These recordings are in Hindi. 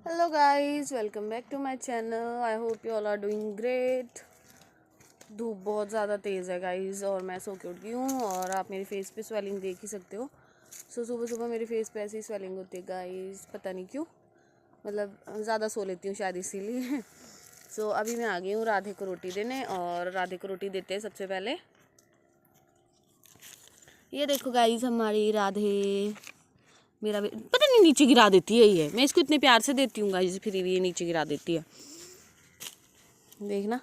Hello guys, welcome back to my channel. I hope you all are doing great. धूप बहुत ज़्यादा तेज़ है गाइस और मैं सो के उठ गई हूँ और आप मेरे फेस पे स्वेलिंग देख ही सकते हो। सुबह सुबह मेरे फेस पे ऐसी स्वेलिंग होती है गाइस, पता नहीं क्यों, मतलब ज़्यादा सो लेती हूँ शायद इसीलिए। अभी मैं आ गई हूँ राधे को रोटी देने और राधे को रोटी देते हैं। सबसे पहले ये देखो गाइस, हमारी राधे मेरा पता नहीं नीचे गिरा देती है। ये मैं इसको इतने प्यार से देती हूँ गाइस, फिर भी ये नीचे गिरा देती है। देखना,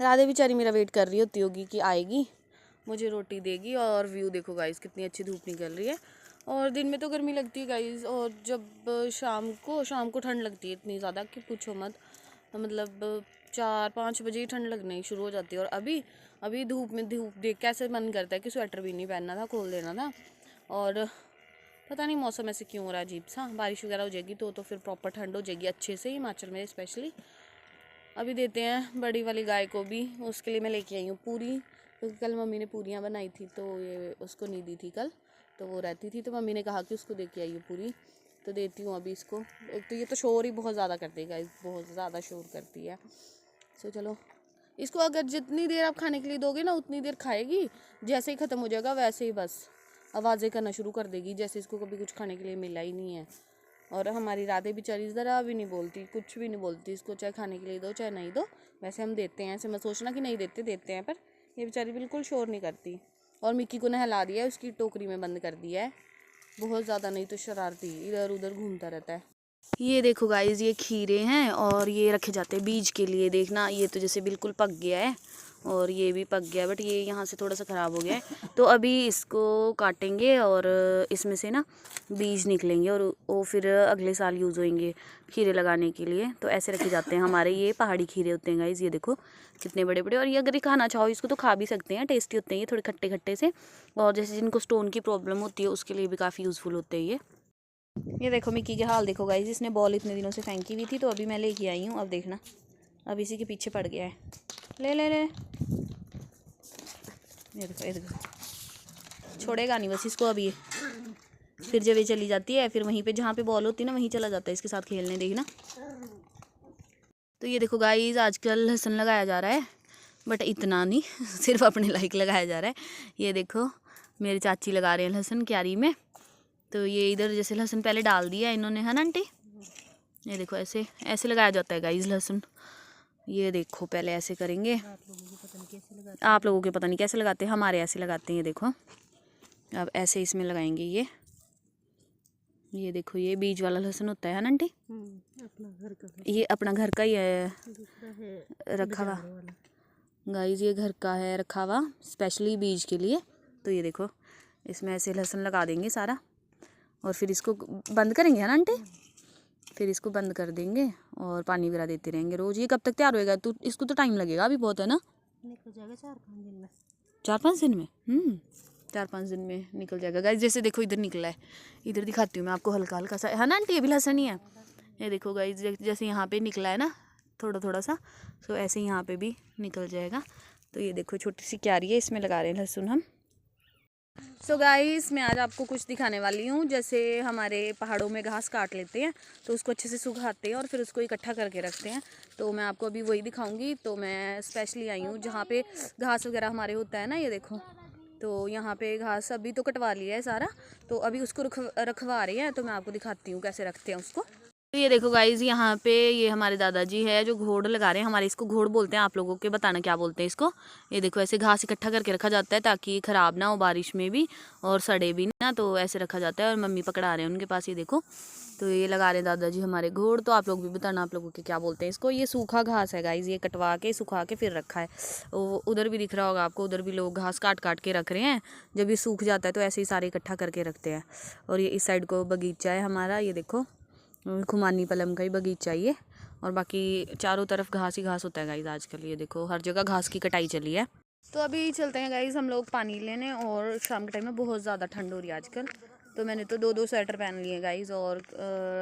राधे बेचारी मेरा वेट कर रही होती होगी कि आएगी, मुझे रोटी देगी। और व्यू देखो गाइस, कितनी अच्छी धूप निकल रही है। और दिन में तो गर्मी लगती है गाइस, और जब शाम को ठंड लगती है इतनी ज़्यादा कि पूछो मत। मतलब 4-5 बजे ही ठंड लगनी शुरू हो जाती है। और अभी अभी धूप देख कैसे मन करता है कि स्वेटर भी नहीं पहनना था, खोल देना था। और पता नहीं मौसम ऐसे क्यों हो रहा है अजीब सा। बारिश वगैरह हो जाएगी तो फिर प्रॉपर ठंड हो जाएगी अच्छे से, हिमाचल में स्पेशली। अभी देते हैं बड़ी वाली गाय को भी, उसके लिए मैं लेके आई हूँ पूरी, क्योंकि कल मम्मी ने पूरियाँ बनाई थी तो ये उसको नहीं दी थी कल, तो वो रहती थी तो मम्मी ने कहा कि उसको दे के आई हूँ पूरी, तो देती हूँ अभी इसको। एक तो ये तो शोर ही बहुत ज़्यादा करती है गाइस, बहुत ज़्यादा शोर करती है। चलो, इसको अगर जितनी देर आप खाने के लिए दोगे ना उतनी देर खाएगी, जैसे ही ख़त्म हो जाएगा वैसे ही बस आवाज़ें करना शुरू कर देगी, जैसे इसको कभी कुछ खाने के लिए मिला ही नहीं है। और हमारी राधे बेचारी ज़रा भी नहीं बोलती, कुछ भी नहीं बोलती, इसको चाहे खाने के लिए दो चाहे नहीं दो, वैसे हम देते हैं। ऐसे मत सोचना कि नहीं देते, देते हैं, पर ये बेचारी बिल्कुल शोर नहीं करती। और मिक्की को नहला दिया है, उसकी टोकरी में बंद कर दिया है, बहुत ज़्यादा नहीं तो शरारती, इधर उधर घूमता रहता है। ये देखो गाइस, ये खीरे हैं और ये रखे जाते हैं बीज के लिए। देखना, ये तो जैसे बिल्कुल पक गया है और ये भी पक गया, बट ये यहाँ से थोड़ा सा ख़राब हो गया है। तो अभी इसको काटेंगे और इसमें से ना बीज निकलेंगे और वो फिर अगले साल यूज़ होंगे खीरे लगाने के लिए। तो ऐसे रखे जाते हैं हमारे, ये पहाड़ी खीरे होते हैं गाइस। ये देखो कितने बड़े बड़े, और ये अगर ये खाना चाहो इसको तो खा भी सकते हैं, टेस्टी होते हैं ये, थोड़े खट्टे खट्टे से। और जैसे जिनको स्टोन की प्रॉब्लम होती है उसके लिए भी काफ़ी यूज़फुल होते हैं ये देखो मिक्की के हाल देखो गाइस, इसने बॉल इतने दिनों से फेंकी हुई थी तो अभी मैं लेके आई हूँ। अब देखना, अब इसी के पीछे पड़ गया है। ले ले ले, ये देखो ये देखो, छोड़ेगा नहीं बस इसको। अभी ये फिर जब ये चली जाती है फिर वहीं पे जहाँ पे बॉल होती है ना वहीं चला जाता है इसके साथ खेलने, देखना। तो ये देखो गाइस, आजकल लहसुन लगाया जा रहा है, बट इतना नहीं सिर्फ अपने लायक लगाया जा रहा है। ये देखो मेरी चाची लगा रहे हैं लहसुन क्यारी में। तो ये इधर जैसे लहसुन पहले डाल दिया है इन्होंने, है ना आंटी? ये देखो ऐसे ऐसे लगाया जाता है गाइस लहसुन। ये देखो पहले ऐसे करेंगे, आप लोगों के पता नहीं कैसे लगाते हैं, हमारे ऐसे लगाते हैं। ये देखो अब ऐसे इसमें लगाएंगे ये देखो, ये बीज वाला लहसुन होता है ना आंटी? ये अपना घर का ही है रखा हुआ गाइस, ये घर का है रखा हुआ स्पेशली बीज के लिए। तो ये देखो इसमें ऐसे लहसुन लगा देंगे सारा और फिर इसको बंद करेंगे, है ना आंटी? फिर इसको बंद कर देंगे और पानी वगैरह देते रहेंगे रोज़। ये कब तक तैयार होएगा? तो इसको तो टाइम लगेगा अभी बहुत, है ना? निकल जाएगा 4-5 दिन में। 4-5 दिन में 4-5 दिन में निकल जाएगा गाइस। जैसे देखो इधर निकला है, इधर दिखाती हूँ मैं आपको हल्का हल्का सा, है ना आंटी? ये भी लहसुन ही है। ये देखो गाइस, जैसे यहाँ पे निकला है ना थोड़ा थोड़ा सा, तो ऐसे यहाँ पे भी निकल जाएगा। तो ये देखो छोटी सी क्यारी है, इसमें लगा रहे हैं लहसुन हम। गाइस, मैं आज आपको कुछ दिखाने वाली हूँ। जैसे हमारे पहाड़ों में घास काट लेते हैं तो उसको अच्छे से सुखाते हैं और फिर उसको इकट्ठा करके रखते हैं, तो मैं आपको अभी वही दिखाऊंगी। तो मैं स्पेशली आई हूँ जहाँ पे घास वगैरह हमारे होता है ना, ये देखो। तो यहाँ पे घास अभी तो कटवा लिया है सारा, तो अभी उसको रखवा रहे हैं, तो मैं आपको दिखाती हूँ कैसे रखते हैं उसको। तो ये देखो गाइज, यहाँ पे ये हमारे दादाजी है जो घोड़ लगा रहे हैं। हमारे इसको घोड़ बोलते हैं, आप लोगों के बताना क्या बोलते हैं इसको। ये देखो ऐसे घास इकट्ठा करके रखा जाता है ताकि ख़राब ना हो बारिश में भी और सड़े भी ना, तो ऐसे रखा जाता है। और मम्मी पकड़ा रहे हैं उनके पास, ये देखो। तो ये लगा रहे हैं दादाजी हमारे घोड़। तो आप लोग भी बताना आप लोगों के क्या बोलते हैं इसको। ये सूखा घास है गाइज, ये कटवा के सुखा के फिर रखा है। उधर भी दिख रहा होगा आपको, उधर भी लोग घास काट काट के रख रहे हैं। जब ये सूख जाता है तो ऐसे ही सारे इकट्ठा करके रखते हैं। और ये इस साइड को बगीचा है हमारा, ये देखो खुमानी पलम का ही बगीचा ये। और बाकी चारों तरफ घास ही घास होता है गाइज आजकल। ये देखो हर जगह घास की कटाई चली है। तो अभी चलते हैं गाइज हम लोग पानी लेने, और शाम के टाइम में बहुत ज़्यादा ठंड हो रही है आजकल। तो मैंने तो 2-2 स्वेटर पहन लिए गाइज और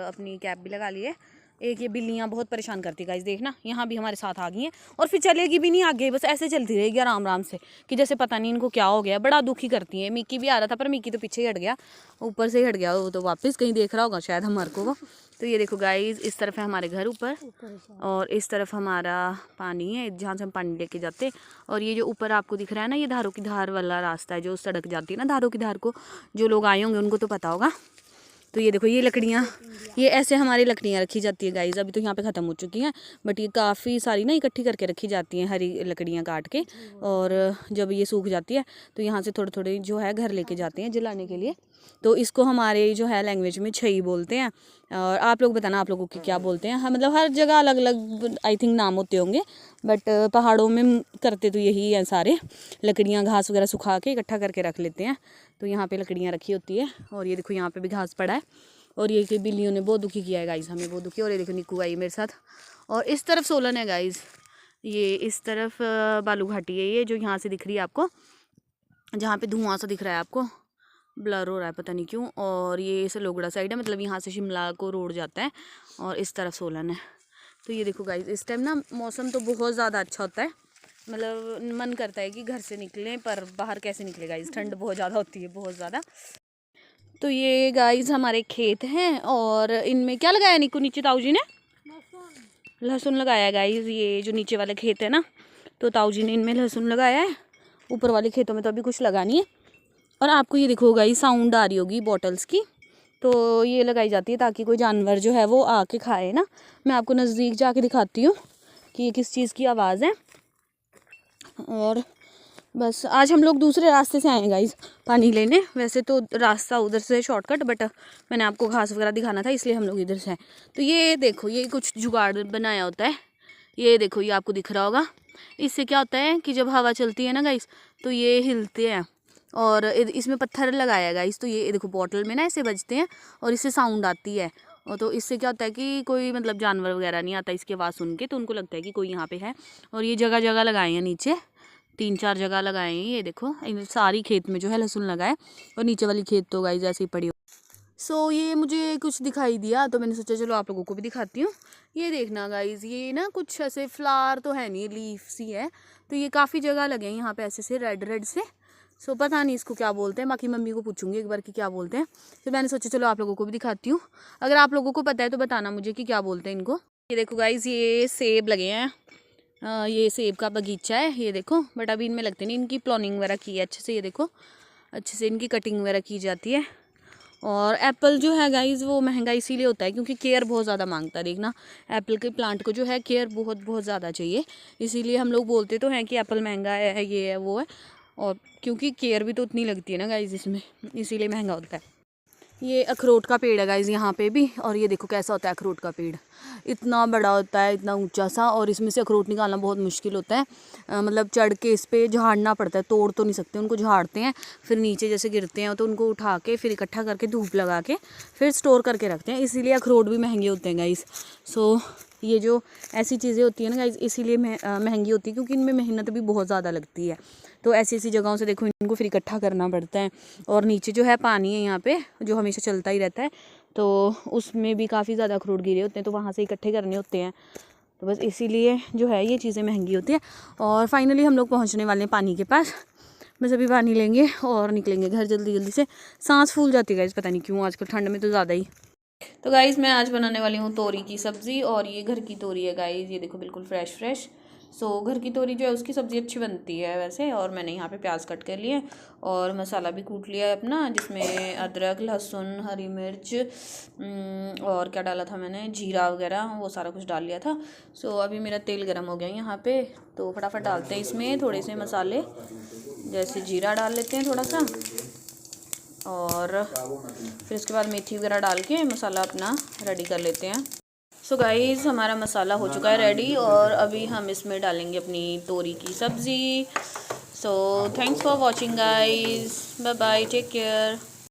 अपनी कैप भी लगा ली है। एक ये बिल्लियाँ बहुत परेशान करती है गाइस, देखना यहाँ भी हमारे साथ आ गई हैं और फिर चलेगी भी नहीं आगे, बस ऐसे चलती रहेगी आराम आराम से कि जैसे पता नहीं इनको क्या हो गया। बड़ा दुखी करती है। मिक्की भी आ रहा था पर मिक्की तो पीछे ही हट गया, ऊपर से ही हट गया, वो तो वापस कहीं देख रहा होगा शायद हमारे को वो। तो ये देखो गाइस, इस तरफ है हमारे घर ऊपर और इस तरफ हमारा पानी है जहाँ से हम पानी लेके जाते हैं। और ये जो ऊपर आपको दिख रहा है ना, ये धारों की धार वाला रास्ता है जो सड़क जाती है ना धारों की धार को, जो लोग आए होंगे उनको तो पता होगा। तो ये देखो ये लकड़ियाँ, ये ऐसे हमारी लकड़ियाँ रखी जाती है गाइस। अभी तो यहाँ पे ख़त्म हो चुकी हैं बट ये काफ़ी सारी ना इकट्ठी करके रखी जाती हैं, हरी लकड़ियाँ काट के। और जब ये सूख जाती है तो यहाँ से थोड़े थोड़े जो है घर लेके जाते हैं जलाने के लिए। तो इसको हमारे जो है लैंग्वेज में छई बोलते हैं। और आप लोग बताना आप लोगों की क्या बोलते हैं। हाँ, मतलब हर जगह अलग अलग आई थिंक नाम होते होंगे बट पहाड़ों में करते तो यही है सारे। लकड़ियाँ घास वगैरह सुखा के इकट्ठा करके रख लेते हैं। तो यहाँ पे लकड़ियाँ रखी होती है और ये देखो यहाँ पे भी घास पड़ा है। और ये कि बिल्लियों ने बहुत दुखी किया है गाइस, हमें बहुत दुखी। और ये देखो निक्कू आई मेरे साथ। और इस तरफ सोलन है गाइस, ये इस तरफ बालू घाटी है, ये जो यहाँ से दिख रही है आपको, जहाँ पे धुआं सा दिख रहा है आपको, ब्लर हो रहा है पता नहीं क्यों। और ये सलोगड़ा साइड है, मतलब यहाँ से शिमला को रोड जाता है और इस तरफ सोलन है। तो ये देखो गाइस, इस टाइम ना मौसम तो बहुत ज़्यादा अच्छा होता है, मतलब मन करता है कि घर से निकलें पर बाहर कैसे निकले गाइस, ठंड बहुत ज़्यादा होती है, बहुत ज़्यादा। तो ये गाइस हमारे खेत हैं और इनमें क्या लगाया निक्कू नीचे ताऊ जी ने? लहसुन लगाया है गाइस। ये जो नीचे वाले खेत है ना, तो ताऊ जी ने इनमें लहसुन लगाया है। ऊपर वाले खेतों में तो अभी कुछ लगा नहीं है। और आपको ये देखो गाइस साउंड आ रही होगी बॉटल्स की, तो ये लगाई जाती है ताकि कोई जानवर जो है वो आके खाए ना। मैं आपको नज़दीक जाके दिखाती हूँ कि ये किस चीज़ की आवाज़ है। और बस आज हम लोग दूसरे रास्ते से आए हैं गाइस पानी लेने। वैसे तो रास्ता उधर से शॉर्टकट, बट मैंने आपको घास वगैरह दिखाना था इसलिए हम लोग इधर से आए। तो ये देखो ये कुछ जुगाड़ बनाया होता है, ये देखो ये आपको दिख रहा होगा। इससे क्या होता है कि जब हवा चलती है ना गाइस तो ये हिलते हैं। और इसमें पत्थर लगाया है गाइस, तो ये देखो बॉटल में ना ऐसे बजते हैं और इससे साउंड आती है। और तो इससे क्या होता है कि कोई मतलब जानवर वगैरह नहीं आता इसकी आवाज़ सुन के, तो उनको लगता है कि कोई यहाँ पे है। और ये जगह जगह लगाए हैं, नीचे 3-4 जगह लगाए हैं। ये देखो इन सारी खेत में जो है लहसुन लगाए और नीचे वाली खेत तो गाइस ऐसे ही पड़ी हो। सो ये मुझे कुछ दिखाई दिया तो मैंने सोचा चलो आप लोगों को भी दिखाती हूँ। ये देखना गाइस, ये ना कुछ ऐसे फ्लावर तो है नहीं, लीफ सी है। तो ये काफ़ी जगह लगे हैं यहाँ पे ऐसे से रेड रेड से। सो पता नहीं इसको क्या बोलते हैं, बाकी मम्मी को पूछूंगी एक बार कि क्या बोलते हैं। फिर मैंने सोचा चलो आप लोगों को भी दिखाती हूँ। अगर आप लोगों को पता है तो बताना मुझे कि क्या बोलते हैं इनको। ये देखो गाइस, ये सेब लगे हैं। ये सेब का बगीचा है ये देखो, बट अभी इनमें लगते नहीं, इनकी प्लॉनिंग वगैरह की है अच्छे से। ये देखो अच्छे से इनकी कटिंग वगैरह की जाती है। और एप्पल जो है गाइस वो महंगा इसीलिए होता है क्योंकि केयर बहुत ज़्यादा मांगता है। देखना एप्पल के प्लांट को जो है केयर बहुत बहुत ज़्यादा चाहिए, इसीलिए हम लोग बोलते तो हैं कि एप्पल महंगा है, ये है वो है। और क्योंकि केयर भी तो उतनी लगती है ना गाइस इसमें, इसीलिए महंगा होता है। ये अखरोट का पेड़ है गाइस यहाँ पे भी। और ये देखो कैसा होता है अखरोट का पेड़, इतना बड़ा होता है, इतना ऊंचा सा। और इसमें से अखरोट निकालना बहुत मुश्किल होता है, मतलब चढ़ के इस पे झाड़ना पड़ता है, तोड़ तो नहीं सकते उनको, झाड़ते हैं फिर नीचे जैसे गिरते हैं तो उनको उठा के फिर इकट्ठा करके धूप लगा के फिर स्टोर करके रखते हैं। इसीलिए अखरोट भी महंगे होते हैं गाइस। सो ये जो ऐसी चीज़ें होती हैं ना गाइस इसीलिए महंगी होती है क्योंकि इनमें मेहनत भी बहुत ज़्यादा लगती है। तो ऐसी ऐसी जगहों से देखो इनको फिर इकट्ठा करना पड़ता है। और नीचे जो है पानी है यहाँ पे जो हमेशा चलता ही रहता है, तो उसमें भी काफ़ी ज़्यादा अखरोट गिरे होते हैं, तो वहाँ से इकट्ठे करने होते हैं। तो बस इसीलिए जो है ये चीज़ें महंगी होती हैं। और फाइनली हम लोग पहुँचने वाले हैं पानी के पास। बस अभी पानी लेंगे और निकलेंगे घर जल्दी जल्दी से। सांस फूल जाती है गाइस, पता नहीं क्यों आजकल ठंड में तो ज़्यादा ही। तो गाइस मैं आज बनाने वाली हूँ तोरी की सब्ज़ी। और ये घर की तोरी है गाइस, ये देखो बिल्कुल फ्रेश फ्रेश। सो घर की तोरी जो है उसकी सब्ज़ी अच्छी बनती है वैसे। और मैंने यहाँ पे प्याज कट कर लिए और मसाला भी कूट लिया है अपना, जिसमें अदरक लहसुन हरी मिर्च और क्या डाला था मैंने, जीरा वगैरह वो सारा कुछ डाल लिया था। सो अभी मेरा तेल गर्म हो गया यहाँ पे, तो फटाफट डालते हैं इसमें थोड़े से मसाले, जैसे जीरा डाल लेते हैं थोड़ा सा और फिर उसके बाद मेथी वगैरह डाल के मसाला अपना रेडी कर लेते हैं। सो गाइज़ हमारा मसाला हो चुका है रेडी और अभी हम इसमें डालेंगे अपनी तोरी की सब्ज़ी। So thanks for watching guys, bye bye, take care.